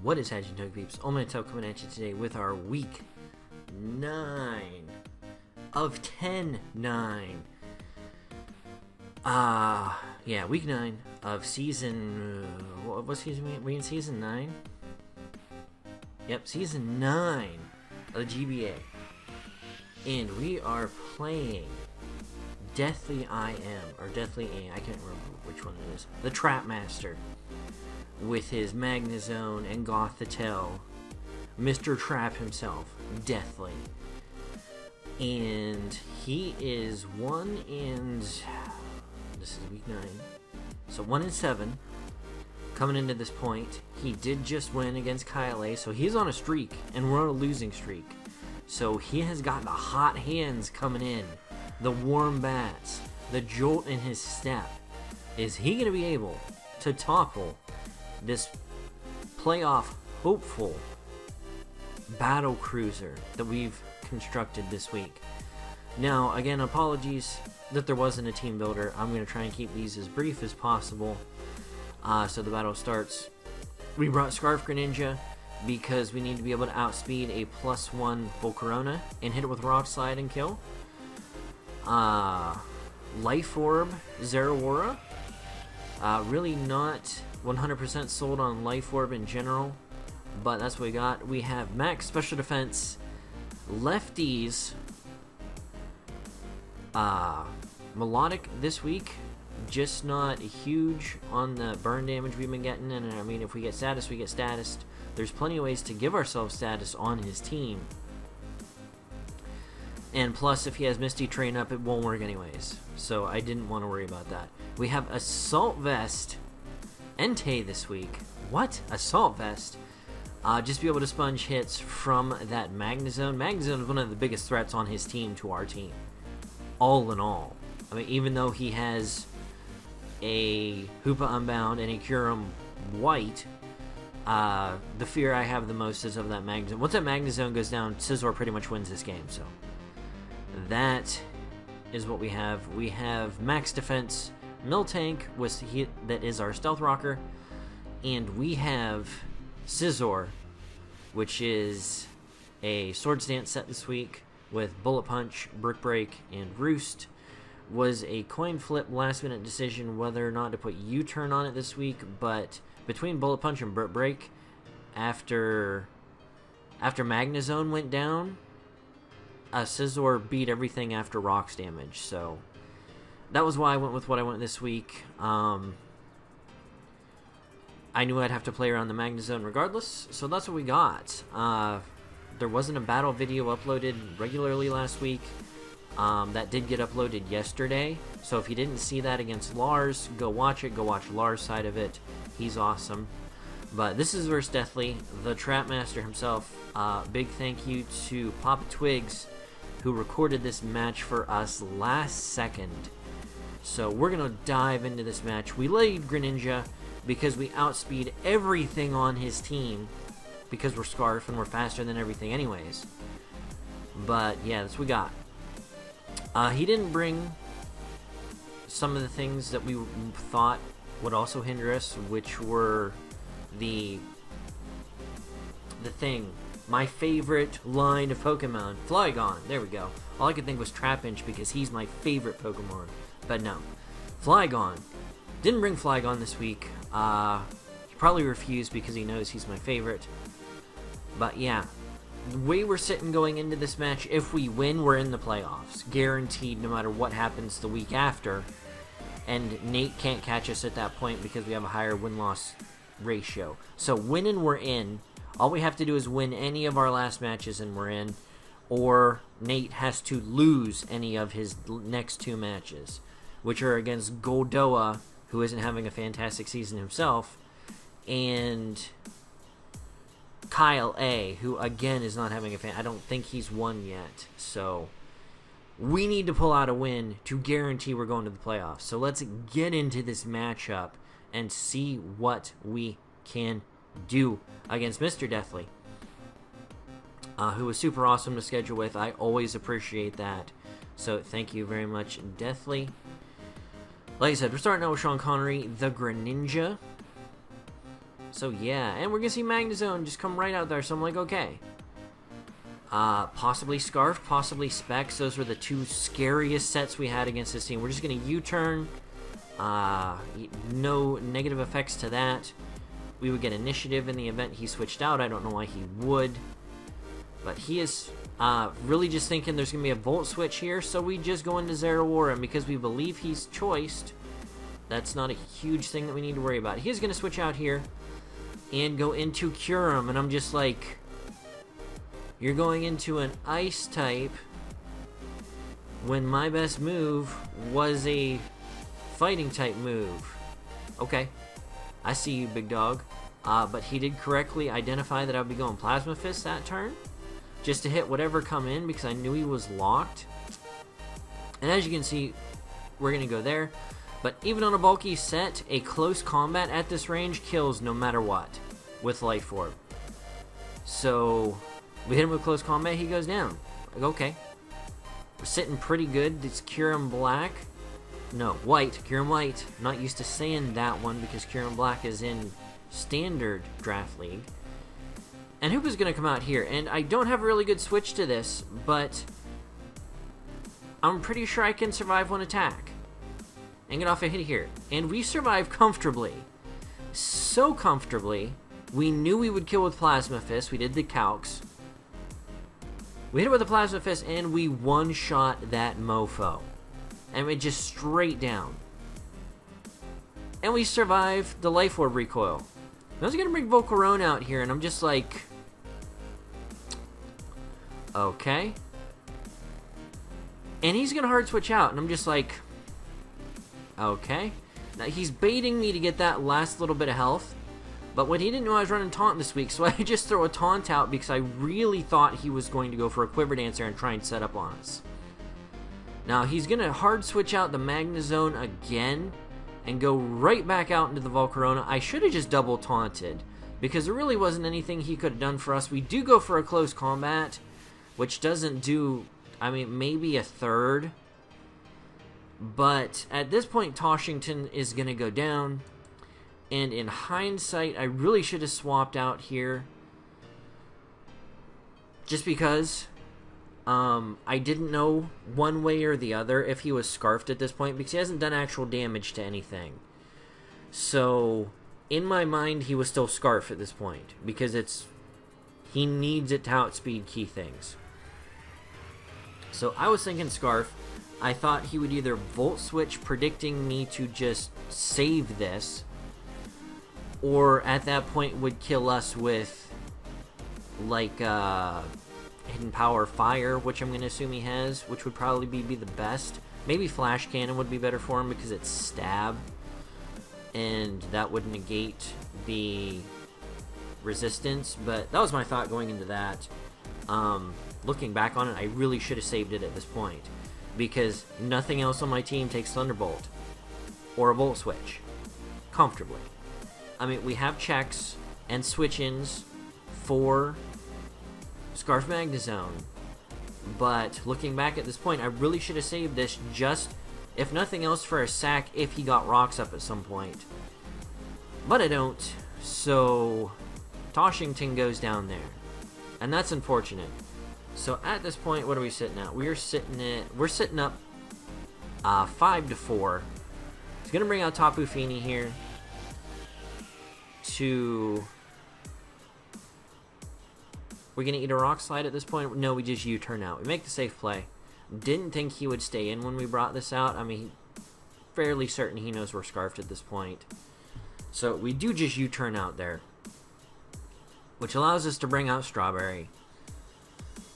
What is happening, Tug Peeps? Oldmantup coming at you today with our week 9 of 10-9. Yeah, week 9 of season... what season we in? Season 9? Yep, season 9 of the GBA. And we are playing Deathly I Am, or Deathly A, I can't remember which one it is. The Trap Master. With his Magnezone and Gothitelle, Mr. Trap himself, Deathly. And he is 1 and... this is week 9. So 1-7 coming into this point. He did just win against Kyle A, so he's on a streak, and we're on a losing streak. So he has got the hot hands coming in, the warm bats, the jolt in his step. Is he going to be able to topple this playoff hopeful battle cruiser that we've constructed this week? Now, again, apologies that there wasn't a team builder. I'm going to try and keep these as brief as possible. So the battle starts. We brought Scarf Greninja because we need to be able to outspeed a +1 Volcarona and hit it with Rock Slide and kill. Life Orb Zeraora. Really not 100% sold on Life Orb in general, but that's what we got. We have max special defense, lefties, melodic this week, just not huge on the burn damage we've been getting. And I mean, if we get status, we get status. There's plenty of ways to give ourselves status on his team. And plus, if he has Misty Train up, it won't work anyways. So I didn't want to worry about that. We have Assault Vest Entei this week. What? Assault Vest. Just be able to sponge hits from that Magnezone. Magnezone is one of the biggest threats on his team to our team. All in all. I mean, even though he has a Hoopa Unbound and a Kyurem White, the fear I have the most is of that Magnezone. Once that Magnezone goes down, Scizor pretty much wins this game. So that is what we have. We have max defense Miltank that is our Stealth Rocker, and we have Scizor, which is a Swords Dance set this week with Bullet Punch, Brick Break, and Roost. Was a coin flip last minute decision whether or not to put U-turn on it this week, but between Bullet Punch and Brick Break, after Magnezone went down, Scizor beat everything after Rocks damage, so that was why I went with what I went this week. I knew I'd have to play around the Magnezone regardless, so that's what we got. There wasn't a battle video uploaded regularly last week. That did get uploaded yesterday, so if you didn't see that against Lars, go watch it. Go watch Lars' side of it. He's awesome. But this is versus Deathly, the Trap Master himself. Big thank you to Papa Twigs, who recorded this match for us last second. So we're going to dive into this match. We laid Greninja because we outspeed everything on his team, because we're Scarf and we're faster than everything anyways. But yeah, that's what we got. He didn't bring some of the things that we thought would also hinder us, which were the thing. My favorite line of Pokemon, Flygon. There we go. All I could think was Trapinch because he's my favorite Pokemon. But no. Flygon. Didn't bring Flygon this week. He probably refused because he knows he's my favorite. But yeah. The way we're sitting going into this match, if we win, we're in the playoffs. Guaranteed, no matter what happens the week after. And Nate can't catch us at that point because we have a higher win-loss ratio. So winning, we're in. All we have to do is win any of our last matches and we're in. Or Nate has to lose any of his next 2 matches, which are against Goldoa, who isn't having a fantastic season himself, and Kyle A, who again is not having I don't think he's won yet. So we need to pull out a win to guarantee we're going to the playoffs. So let's get into this matchup and see what we can do against Mr. Deathly, who was super awesome to schedule with. I always appreciate that. So thank you very much, Deathly. Like I said, we're starting out with Sean Connery, the Greninja. So yeah, and we're gonna see Magnezone just come right out there, so I'm like, okay. Possibly Scarf, possibly Specs. Those were the two scariest sets we had against this team. We're just gonna U-turn. No negative effects to that. We would get initiative in the event he switched out. I don't know why he would. But he is really just thinking there's going to be a Volt Switch here, so we just go into Zeraora, and because we believe he's choiced, that's not a huge thing that we need to worry about. He's going to switch out here and go into Kyurem, and I'm just like, you're going into an Ice type when my best move was a Fighting type move. Okay, I see you, big dog. But he did correctly identify that I would be going Plasma Fist that turn, just to hit whatever come in, because I knew he was locked. And as you can see, we're going to go there. But even on a bulky set, a close combat at this range kills no matter what with Life Orb. So we hit him with close combat, he goes down. Like, okay, we're sitting pretty good. It's Kyurem Black. No, White. Kyurem White. I'm not used to saying that one because Kyurem Black is in Standard Draft League. And Hoopa's going to come out here. And I don't have a really good switch to this, but I'm pretty sure I can survive one attack and get off a hit here. And we survive comfortably. So comfortably, we knew we would kill with Plasma Fist. We did the calcs. We hit it with a Plasma Fist, and we one-shot that mofo. And we just straight down. And we survived the Life Orb recoil. I was going to bring Volcarona out here, and I'm just like, okay. And he's going to hard switch out, and I'm just like, okay. Now, he's baiting me to get that last little bit of health. But what he didn't know, I was running Taunt this week, so I just throw a Taunt out because I really thought he was going to go for a Quiver Dancer and try and set up on us. Now, he's going to hard switch out the Magnezone again and go right back out into the Volcarona. I should have just double taunted because there really wasn't anything he could have done for us. We do go for a close combat, which doesn't do, I mean, maybe a third. But at this point, Toshington is going to go down. And in hindsight, I really should have swapped out here. Just because I didn't know one way or the other if he was scarfed at this point, because he hasn't done actual damage to anything. So, in my mind, he was still scarfed at this point, because he needs it to outspeed key things. So I was thinking scarf. I thought he would either Volt Switch, predicting me to just save this, or at that point would kill us with, like, Hidden Power Fire, which I'm going to assume he has, which would probably be the best. Maybe Flash Cannon would be better for him because it's stab, and that would negate the resistance, but that was my thought going into that. Looking back on it, I really should have saved it at this point, because nothing else on my team takes Thunderbolt or a Volt Switch comfortably. I mean, we have checks and switch-ins for Scarf Magnezone, but looking back at this point, I really should have saved this just, if nothing else, for a sack if he got rocks up at some point. But I don't, so Toshington goes down there, and that's unfortunate. So at this point, what are we sitting at? We're sitting up 5-4. He's gonna bring out Tapu Fini here to. We're gonna eat a Rock Slide at this point. No, we just U-turn out. We make the safe play. Didn't think he would stay in when we brought this out. I mean, fairly certain he knows we're scarfed at this point. So we do just U-turn out there, which allows us to bring out Strawberry.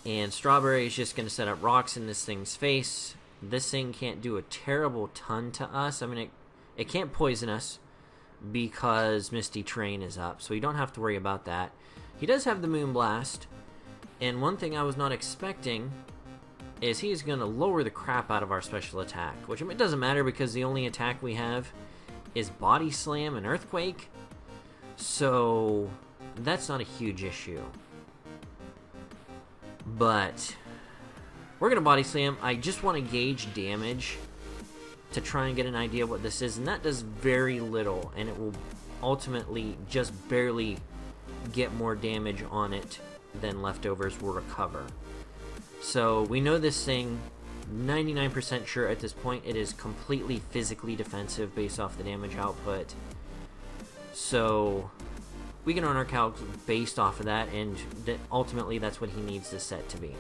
And Strawberry is just going to set up rocks in this thing's face. This thing can't do a terrible ton to us. I mean, it can't poison us because Misty Terrain is up, so we don't have to worry about that. He does have the Moonblast, and one thing I was not expecting is he is going to lower the crap out of our special attack, which, I mean, it doesn't matter because the only attack we have is Body Slam and Earthquake, so that's not a huge issue. But we're going to Body Slam. I just want to gauge damage to try and get an idea of what this is, and that does very little, and it will ultimately just barely get more damage on it than leftovers will recover. So we know this thing, 99% sure at this point, it is completely physically defensive based off the damage output. So we can run our calcs based off of that, and ultimately that's what he needs this set to be.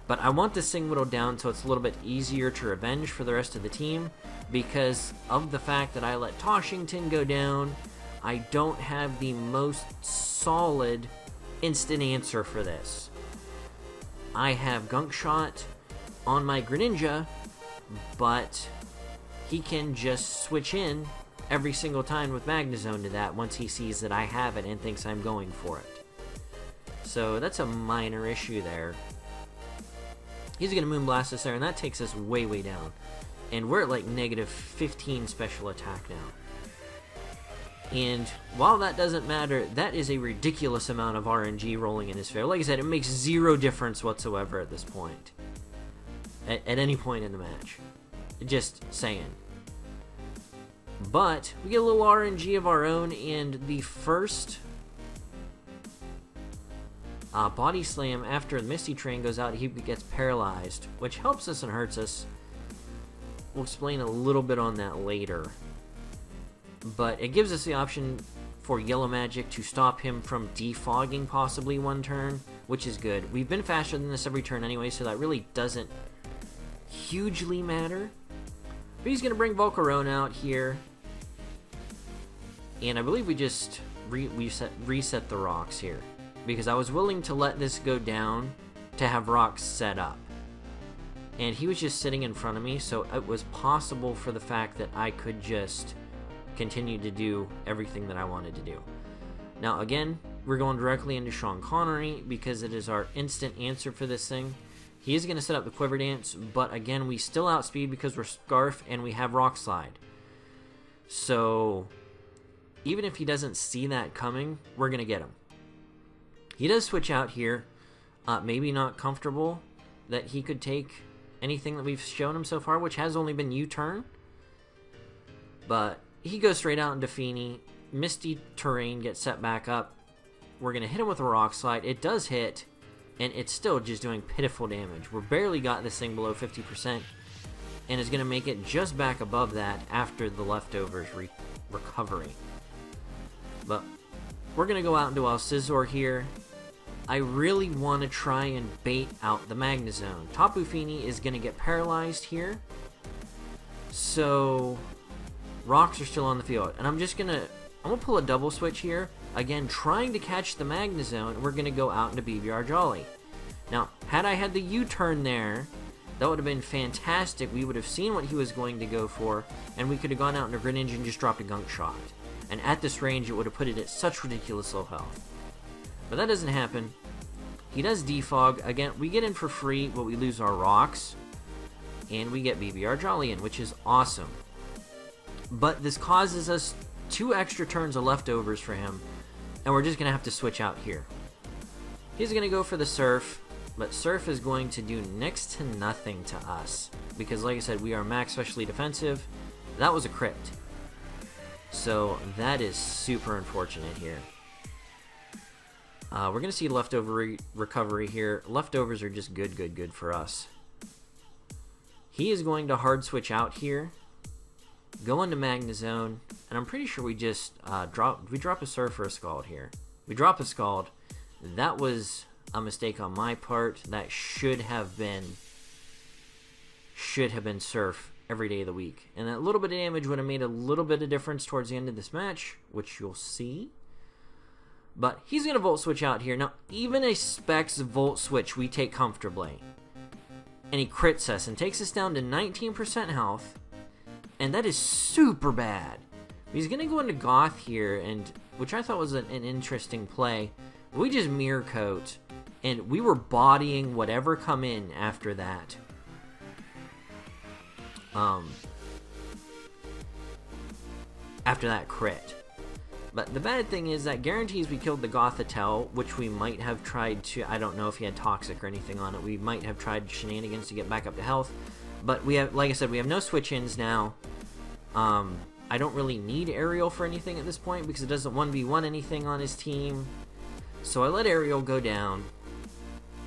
But I want this thing whittled down so it's a little bit easier to revenge for the rest of the team, because of the fact that I let Toshington go down, I don't have the most solid instant answer for this. I have Gunk Shot on my Greninja, but he can just switch in every single time with Magnezone to that once he sees that I have it and thinks I'm going for it. So that's a minor issue there. He's going to Moonblast us there, and that takes us way, way down. And we're at like negative 15 special attack now. And while that doesn't matter, that is a ridiculous amount of RNG rolling in his favor. Like I said, it makes zero difference whatsoever at this point. At any point in the match. Just saying. But we get a little RNG of our own, and the first Body Slam after the Misty Train goes out, he gets paralyzed, which helps us and hurts us. We'll explain a little bit on that later. But it gives us the option for Yellow Magic to stop him from defogging possibly one turn, which is good. We've been faster than this every turn anyway, so that really doesn't hugely matter. But he's going to bring Volcarone out here. And I believe we just reset the rocks here, because I was willing to let this go down to have rocks set up. And he was just sitting in front of me, so it was possible for the fact that I could just continue to do everything that I wanted to do. Now again, we're going directly into Sean Connery because it is our instant answer for this thing. He is going to set up the Quiver Dance, but again, we still outspeed because we're Scarf and we have Rock Slide. So even if he doesn't see that coming, we're going to get him. He does switch out here. Maybe not comfortable that he could take anything that we've shown him so far, which has only been U-turn. But he goes straight out into Feeny. Misty Terrain gets set back up. We're going to hit him with a Rock Slide. It does hit, and it's still just doing pitiful damage. We're barely got this thing below 50%, and is going to make it just back above that after the leftovers recovery. But we're going to go out into El Scizor here. I really want to try and bait out the Magnezone. Tapu Fini is going to get paralyzed here. So rocks are still on the field. And I'm going to pull a double switch here. Again, trying to catch the Magnezone. We're going to go out into BBR Jolly. Now, had I had the U-turn there, that would have been fantastic. We would have seen what he was going to go for, and we could have gone out into Greninja and just dropped a Gunk Shot. And at this range, it would have put it at such ridiculous low health. But that doesn't happen. He does defog. Again, we get in for free, but we lose our rocks. And we get BBR Jolly in, which is awesome. But this causes us 2 extra turns of leftovers for him. And we're just going to have to switch out here. He's going to go for the Surf. But Surf is going to do next to nothing to us. Because like I said, we are max specially defensive. That was a crit. So that is super unfortunate here. We're going to see leftover recovery here. Leftovers are just good for us. He is going to hard switch out here. Go into Magnezone. And I'm pretty sure we just drop a Surf or a Scald here. We drop a Scald. That was a mistake on my part. That should have been Surf every day of the week. And that little bit of damage would have made a little bit of difference towards the end of this match, which you'll see. But he's going to Volt Switch out here. Now, even a Specs Volt Switch we take comfortably. And he crits us and takes us down to 19% health. And that is super bad. He's going to go into Goth here, and which I thought was an interesting play. We just Mirror Coat, and we were bodying whatever come in after that. After that crit. But the bad thing is that guarantees we killed the Gothitelle, which we might have tried to, I don't know if he had Toxic or anything on it, we might have tried shenanigans to get back up to health. But we have, like I said, we have no switch-ins now. I don't really need Ariel for anything at this point because it doesn't 1v1 anything on his team. So I let Ariel go down.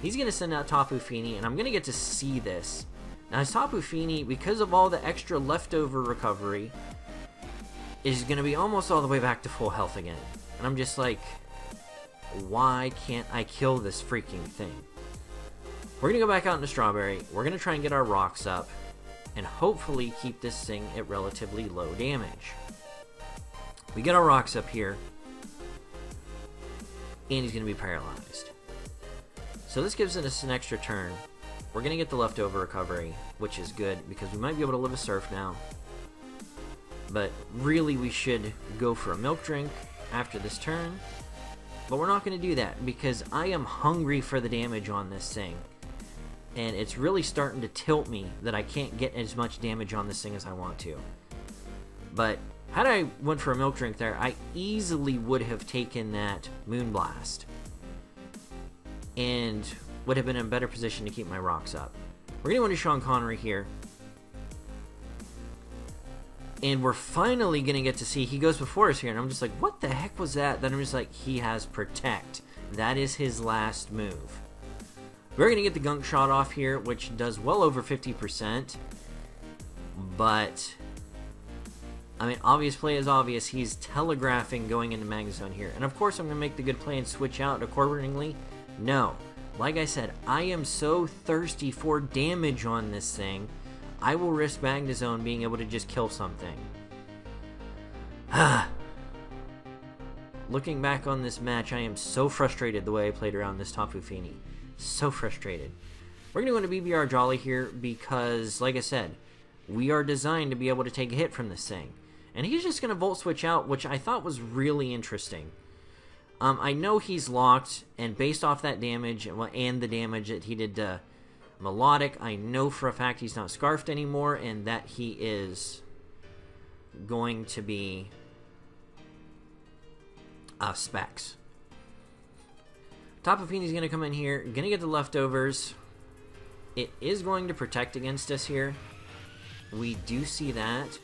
He's going to send out Tapu Fini, and I'm going to get to see this. Now, his Tapu Fini, because of all the extra leftover recovery, is going to be almost all the way back to full health again. And I'm just like, why can't I kill this freaking thing? We're going to go back out into Strawberry. We're going to try and get our rocks up and hopefully keep this thing at relatively low damage. We get our rocks up here, and he's going to be paralyzed. So this gives us an extra turn. We're going to get the leftover recovery, which is good because we might be able to live a surf now. But really we should go for a milk drink after this turn. But we're not going to do that because I am hungry for the damage on this thing. And it's really starting to tilt me that I can't get as much damage on this thing as I want to. But had I went for a milk drink there, I easily would have taken that Moonblast. And would have been in a better position to keep my rocks up. We're going to go into Sean Connery here. And we're finally going to get to see, he goes before us here, and I'm just like, what the heck was that? Then I'm just like, he has Protect. That is his last move. We're going to get the Gunk Shot off here, which does well over 50%. But, I mean, obvious play is obvious. He's telegraphing going into Magnet Zone here. And of course I'm going to make the good play and switch out accordingly. No. Like I said, I am so thirsty for damage on this thing. I will risk Magnet Zone being able to just kill something. Looking back on this match, I am so frustrated the way I played around this Tapu Fini. So frustrated. We're going to go into BBR Jolly here because, like I said, we are designed to be able to take a hit from this thing. And he's just going to Volt Switch out, which I thought was really interesting. I know he's locked, and based off that damage and the damage that he did to Melodic, I know for a fact he's not Scarfed anymore, and that he is going to be Specs. Tapu Fini's going to come in here, going to get the leftovers. It is going to protect against us here. We do see that.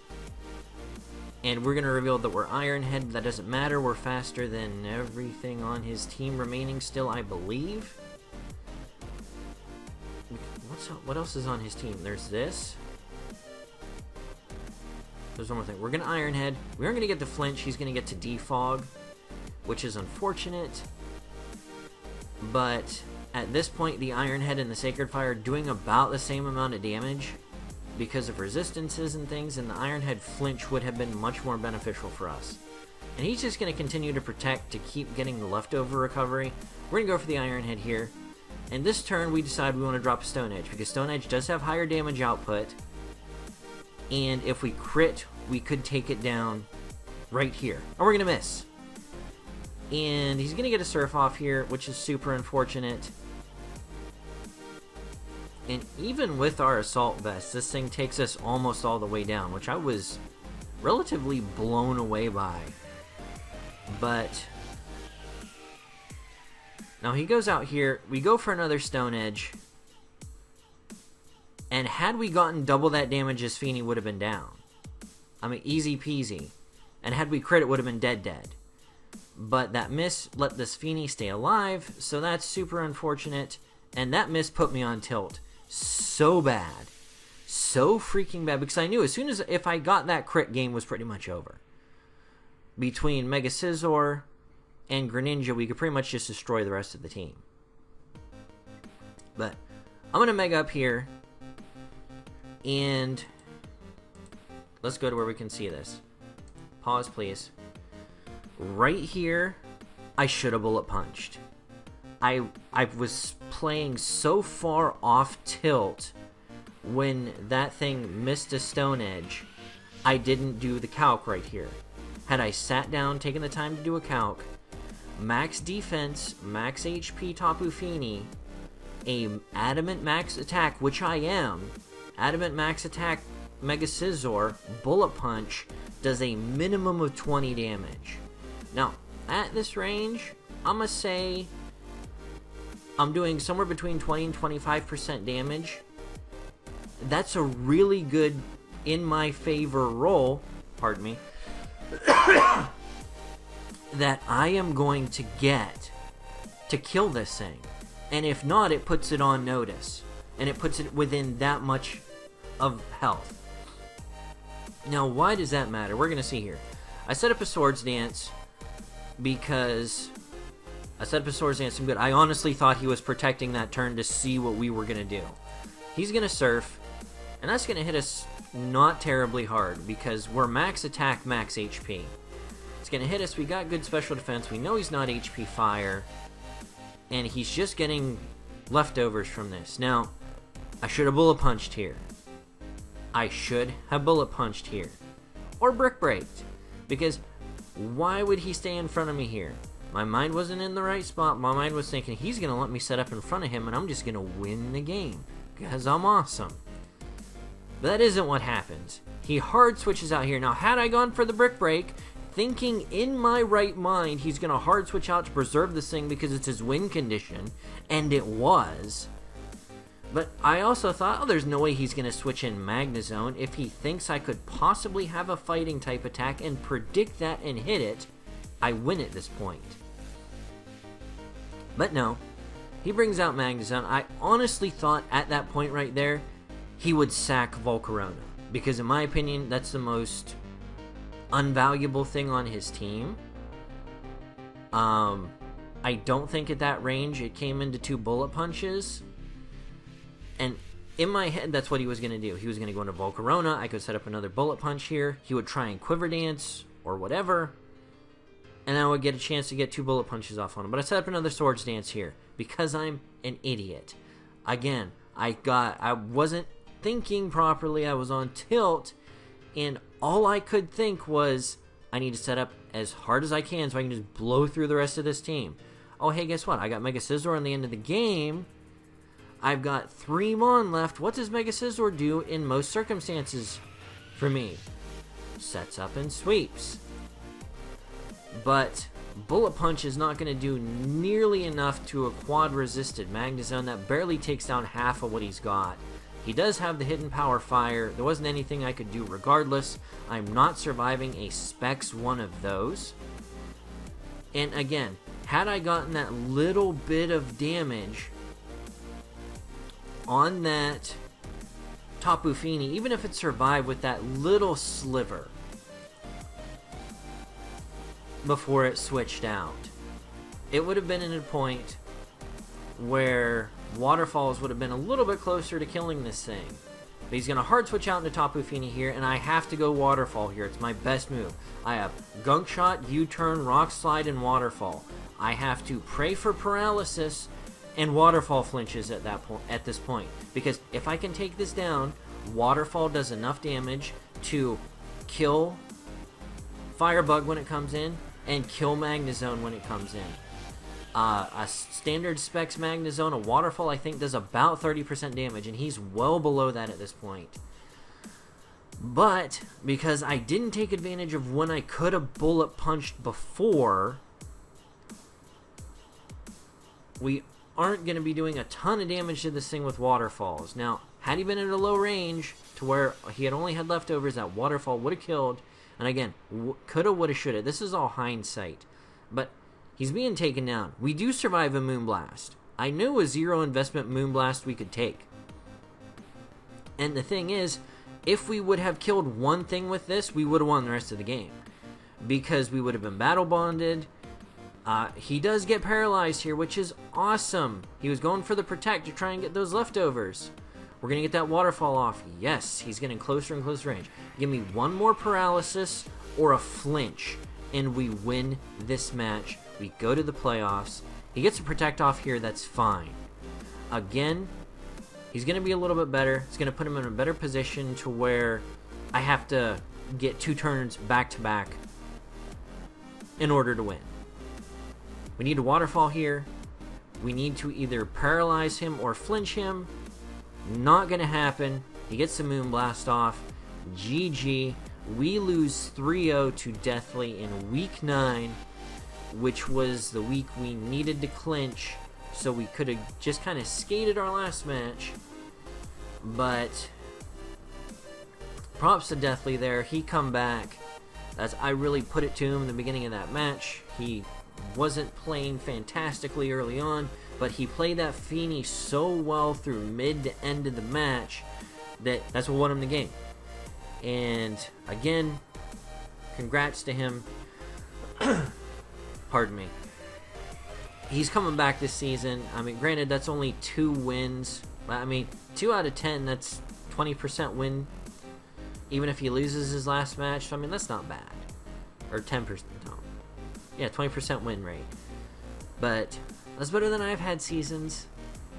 And we're going to reveal that we're Iron Head. That doesn't matter. We're faster than everything on his team remaining still, I believe. What else is on his team? There's this. There's one more thing. We're going to Iron Head. We aren't going to get the Flinch. He's going to get to Defog, which is unfortunate. But at this point, the Iron Head and the Sacred Fire are doing about the same amount of damage because of resistances and things, and the Iron Head Flinch would have been much more beneficial for us. And he's just going to continue to protect to keep getting the leftover recovery. We're going to go for the Iron Head here. And this turn, we decide we want to drop a Stone Edge, because Stone Edge does have higher damage output. And if we crit, we could take it down right here. And we're going to miss. And he's going to get a Surf off here, which is super unfortunate. And even with our Assault Vest, this thing takes us almost all the way down, which I was relatively blown away by. But now he goes out here. We go for another Stone Edge. And had we gotten double that damage, his Fini would have been down. I mean, easy peasy. And had we crit, it would have been dead. But that miss let this Fini stay alive, so that's super unfortunate. And that miss put me on tilt. So bad. So freaking bad. Because I knew as soon as if I got that crit, game was pretty much over. Between Mega Scizor and Greninja, we could pretty much just destroy the rest of the team. But I'm going to Mega up here. And let's go to where we can see this. Pause, please. Right here, I should have Bullet Punched. I was playing so far off tilt when that thing missed a Stone Edge, I didn't do the calc right here. Had I sat down, taken the time to do a calc, max defense, max HP Tapu Fini, a Adamant max attack, which I am, Adamant max attack Mega Scizor, Bullet Punch, does a minimum of 20 damage. Now, at this range, I'm going to say I'm doing somewhere between 20 and 25% damage. That's a really good in my favor roll, pardon me, that I am going to get to kill this thing. And if not, it puts it on notice. And it puts it within that much of health. Now, why does that matter? We're going to see here. I set up a Swords Dance because... I'm good. I honestly thought he was protecting that turn to see what we were going to do. He's going to Surf, and that's going to hit us not terribly hard because we're max attack, max HP. It's going to hit us. We got good special defense. We know he's not HP Fire, and he's just getting leftovers from this. Now, I should have Bullet Punched here. Or Brick Breaked, because why would he stay in front of me here? My mind wasn't in the right spot. My mind was thinking he's going to let me set up in front of him and I'm just going to win the game because I'm awesome. But that isn't what happens. He hard switches out here. Now, had I gone for the Brick Break, thinking in my right mind he's going to hard switch out to preserve this thing because it's his win condition, and it was. But I also thought, oh, there's no way he's going to switch in Magnezone if he thinks I could possibly have a fighting type attack and predict that and hit it. I win at this point. But no, he brings out Magnezone. I honestly thought at that point right there, he would sack Volcarona. Because in my opinion, that's the most unvaluable thing on his team. I don't think at that range it came into 2 Bullet Punches. And in my head, that's what he was going to do. He was going to go into Volcarona. I could set up another Bullet Punch here. He would try and Quiver Dance or whatever. And I would get a chance to get 2 Bullet Punches off on him. But I set up another Swords Dance here because I'm an idiot. Again, I wasn't thinking properly. I was on tilt, and all I could think was I need to set up as hard as I can so I can just blow through the rest of this team. Oh, hey, guess what? I got Mega Scizor on the end of the game. I've got 3 Mon left. What does Mega Scizor do in most circumstances for me? Sets up and sweeps. But Bullet Punch is not going to do nearly enough to a quad-resisted Magnezone that barely takes down half of what he's got. He does have the hidden Power Fire. There wasn't anything I could do regardless. I'm not surviving a Specs one of those. And again, had I gotten that little bit of damage on that Tapu Fini, even if it survived with that little sliver before it switched out, it would have been at a point where Waterfalls would have been a little bit closer to killing this thing. But he's going to hard switch out into Tapu Fini here, and I have to go Waterfall here. It's my best move. I have Gunk Shot, U-Turn, Rock Slide, and Waterfall. I have to pray for Paralysis and Waterfall flinches at this point. Because if I can take this down, Waterfall does enough damage to kill Firebug when it comes in, and kill Magnezone when it comes in. A standard Specs Magnezone, a Waterfall, I think does about 30% damage, and he's well below that at this point. But, because I didn't take advantage of when I could have Bullet Punched before, we aren't going to be doing a ton of damage to this thing with Waterfalls. Now, had he been at a low range to where he had only had leftovers, that Waterfall would have killed. And again, coulda, woulda, shoulda. This is all hindsight. But he's being taken down. We do survive a Moonblast. I knew a 0 investment Moonblast we could take. And the thing is, if we would have killed one thing with this, we would have won the rest of the game. Because we would have been battle bonded. He does get paralyzed here, which is awesome. He was going for the Protect to try and get those leftovers. We're going to get that Waterfall off. Yes, he's getting closer and closer range. Give me one more Paralysis or a flinch, and we win this match. We go to the playoffs. He gets a Protect off here. That's fine. Again, he's going to be a little bit better. It's going to put him in a better position to where I have to get 2 turns back-to-back in order to win. We need a Waterfall here. We need to either paralyze him or flinch him. Not going to happen. He gets the Moonblast off. GG. We lose 3-0 to Deathly in Week 9, which was the week we needed to clinch, so we could have just kind of skated our last match. But props to Deathly there. He come back. As I really put it to him in the beginning of that match, he wasn't playing fantastically early on, but he played that Feeney so well through mid to end of the match that's what won him the game. And again, congrats to him. Pardon me. He's coming back this season. I mean, granted, that's only 2 wins. I mean, 2 out of 10, that's 20% win. Even if he loses his last match, so, I mean, that's not bad. Or 10%, no. Yeah, 20% win rate. But that's better than I've had seasons.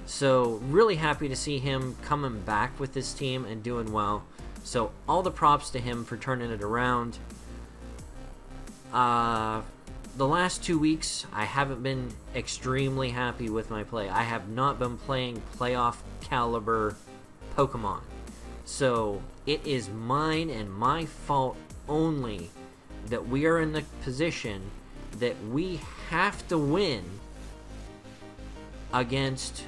So, really happy to see him coming back with this team and doing well. So, all the props to him for turning it around. The last 2 weeks, I haven't been extremely happy with my play. I have not been playing playoff caliber Pokemon. So, it is mine and my fault only that we are in the position that we have to win against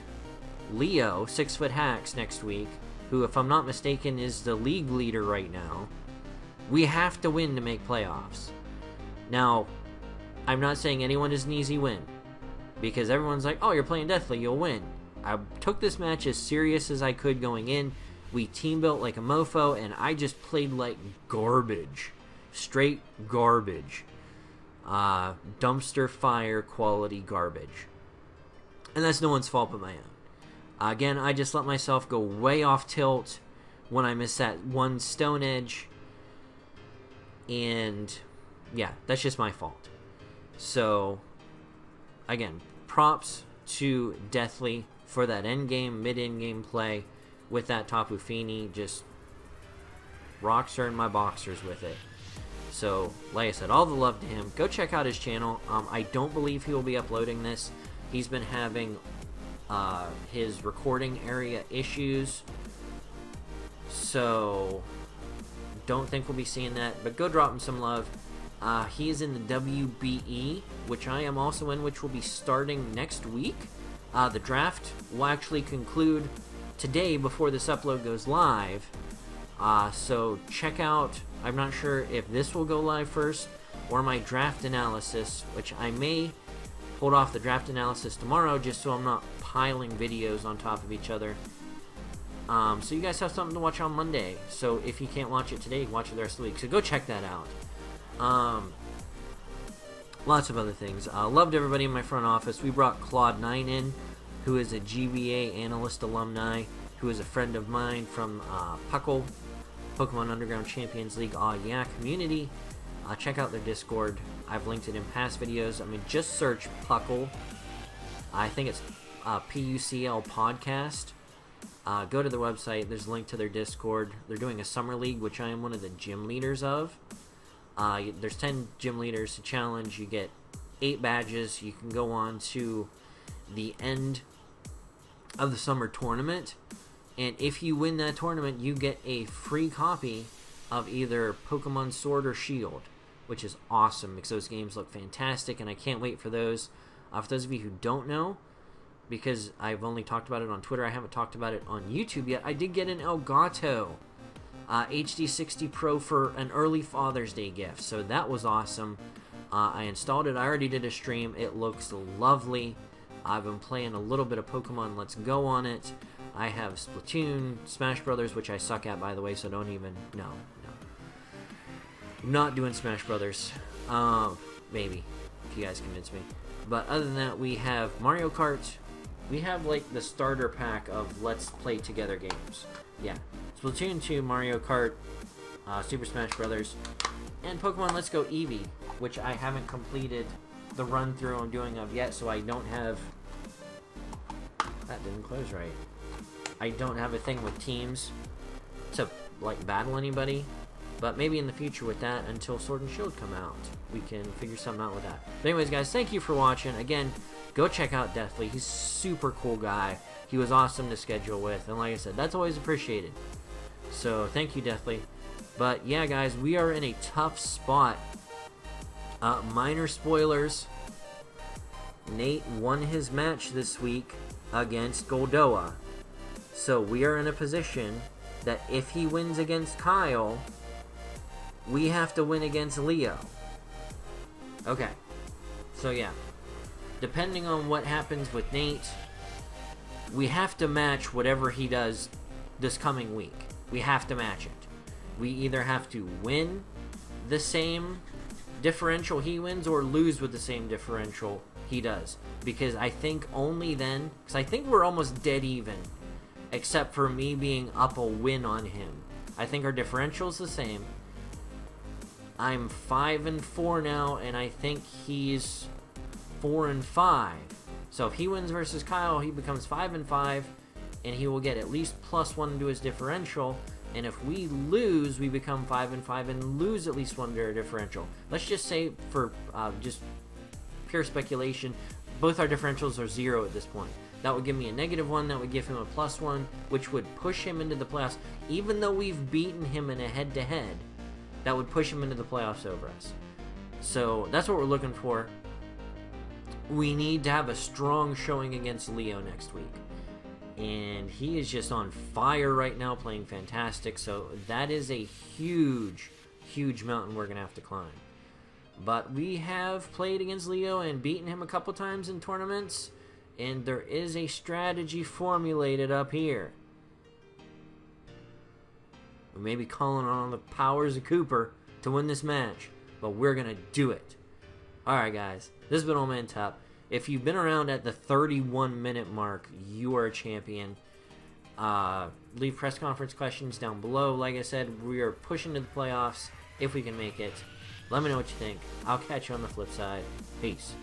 Leo, 6-Foot Hacks, next week, who, if I'm not mistaken, is the league leader right now. We have to win to make playoffs. Now, I'm not saying anyone is an easy win, because everyone's like, oh, you're playing Deathly, you'll win. I took this match as serious as I could going in. We team built like a mofo, and I just played like garbage. Straight garbage. Dumpster fire quality garbage. And that's no one's fault but my own. Again, I just let myself go way off tilt when I missed that one Stone Edge. And yeah, that's just my fault. So, again, props to Deathly for that endgame, mid-endgame play with that Tapu Fini. Just rocks her in my boxers with it. So, like I said, all the love to him. Go check out his channel. I don't believe he will be uploading this. He's been having his recording area issues. So, don't think we'll be seeing that. But go drop him some love. He is in the WBE, which I am also in, which will be starting next week. The draft will actually conclude today before this upload goes live. So check out, I'm not sure if this will go live first, or my draft analysis, which I may hold off the draft analysis tomorrow just so I'm not piling videos on top of each other. So you guys have something to watch on Monday. So if you can't watch it today, you can watch it the rest of the week. So go check that out. Lots of other things. Loved everybody in my front office. We brought Claude9 in, who is a GBA analyst alumni, who is a friend of mine from Puckle, Pokemon Underground Champions League Yeah community. Check out their Discord. I've linked it in past videos. I mean, just search Puckle. I think it's PUCL Podcast. Go to their website. There's a link to their Discord. They're doing a summer league, which I am one of the gym leaders of. There's 10 gym leaders to challenge. You get 8 badges. You can go on to the end of the summer tournament, and if you win that tournament, you get a free copy of either Pokemon Sword or Shield, which is awesome because those games look fantastic, and I can't wait for those. For those of you who don't know, because I've only talked about it on Twitter, I haven't talked about it on YouTube yet, I did get an Elgato HD60 Pro for an early Father's Day gift, so that was awesome. I installed it. I already did a stream. It looks lovely. I've been playing a little bit of Pokemon Let's Go on it. I have Splatoon, Smash Brothers, which I suck at, by the way, so don't even... No. I'm not doing Smash Brothers. Maybe, if you guys convince me. But other than that, we have Mario Kart. We have, like, the starter pack of Let's Play Together games. Yeah. Splatoon 2, Mario Kart, Super Smash Brothers, and Pokemon Let's Go Eevee, which I haven't completed the run-through I'm doing of yet, so I don't have... That didn't close right. I don't have a thing with teams to, like, battle anybody, but maybe in the future with that, until Sword and Shield come out, we can figure something out with that. But anyways, guys, thank you for watching. Again, go check out Deathly. He's a super cool guy. He was awesome to schedule with, and like I said, that's always appreciated. So, thank you, Deathly. But, yeah, guys, we are in a tough spot. Minor spoilers. Nate won his match this week against Goldoa. So, we are in a position that if he wins against Kyle, we have to win against Leo. Okay. So yeah. Depending on what happens with Nate, we have to match whatever he does this coming week. We have to match it. We either have to win the same differential he wins or lose with the same differential he does. Because I think only then, because I think we're almost dead even, except for me being up a win on him. I think our differential's the same. I'm 5-4 now, and I think he's 4-5. So if he wins versus Kyle, he becomes 5-5, and he will get at least +1 to his differential. And if we lose, we become 5-5 and lose at least 1 to our differential. Let's just say, for just pure speculation, both our differentials are 0 at this point. That would give me a -1. That would give him a +1, which would push him into the playoffs. Even though we've beaten him in a head-to-head, that would push him into the playoffs over us. So that's what we're looking for. We need to have a strong showing against Leo next week. And he is just on fire right now, playing fantastic. So that is a huge, huge mountain we're going to have to climb. But we have played against Leo and beaten him a couple times in tournaments. And there is a strategy formulated up here. We may be calling on the powers of Cooper to win this match, but we're going to do it. Alright guys, this has been Oldmantup. If you've been around at the 31-minute mark, you are a champion. Leave press conference questions down below. Like I said, we are pushing to the playoffs if we can make it. Let me know what you think. I'll catch you on the flip side. Peace.